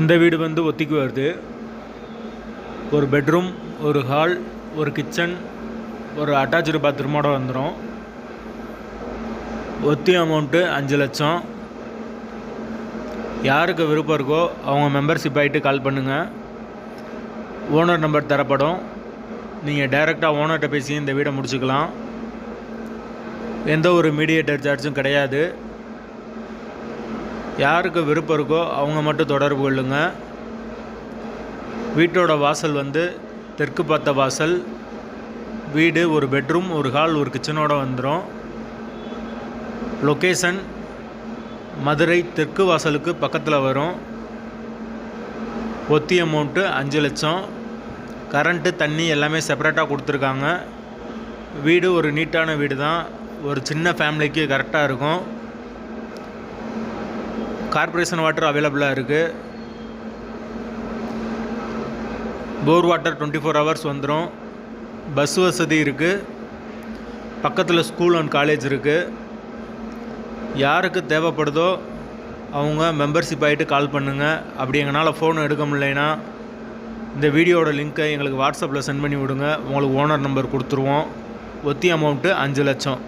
இந்த வீடு வந்து ஒத்திக்கு வருது. ஒரு பெட்ரூம், ஒரு ஹால், ஒரு கிச்சன், ஒரு அட்டாச்சு பாத்ரூமோட வந்துடும். ஒத்தி அமௌண்ட்டு 5 லட்சம். யாருக்கு விருப்பம் இருக்கோ அவங்க மெம்பர்ஷிப் ஆகிட்டு கால் பண்ணுங்கள். ஓனர் நம்பர் தரப்படும். நீங்கள் டைரெக்டாக ஓனர்கிட்ட பேசி இந்த வீடை முடிச்சுக்கலாம். எந்த ஒரு மீடியேட்டர் சார்ஜும் கிடையாது. யாருக்கு விருப்பம் இருக்கோ அவங்க மட்டும் தொடர்பு கொள்ளுங்க. வீட்டோட வாசல் வந்து தெற்கு பார்த்த வாசல். வீடு ஒரு பெட்ரூம், ஒரு ஹால், ஒரு கிச்சனோடு வந்துடும். லொக்கேஷன் மதுரை தெற்கு வாசலுக்கு பக்கத்தில் வரும். ஒத்தி அமௌண்ட்டு 5 லட்சம். கரண்ட்டு, தண்ணி எல்லாமே செப்பரேட்டாக கொடுத்துருக்காங்க. வீடு ஒரு நீட்டான வீடு தான். ஒரு சின்ன ஃபேமிலிக்கு கரெக்டாக இருக்கும். கார்ப்பரேஷன் வாட்டர் அவைலபிளாக இருக்குது. போர் வாட்டர் 24 ஹவர்ஸ் வந்துடும். பஸ் வசதி இருக்குது. பக்கத்தில் ஸ்கூல் அண்ட் காலேஜ் இருக்குது. யாருக்கு தேவைப்படுதோ அவங்க மெம்பர்ஷிப் ஆகிட்டு கால் பண்ணுங்கள். அப்படி எங்களால் ஃபோன் எடுக்க முடியலைன்னா இந்த வீடியோட லிங்க்கை எங்களுக்கு வாட்ஸ்அப்பில் சென்ட் பண்ணி விடுங்க. உங்களுக்கு ஓனர் நம்பர் கொடுத்துருவோம். ஒத்தி அமௌண்ட்டு 5 லட்சம்.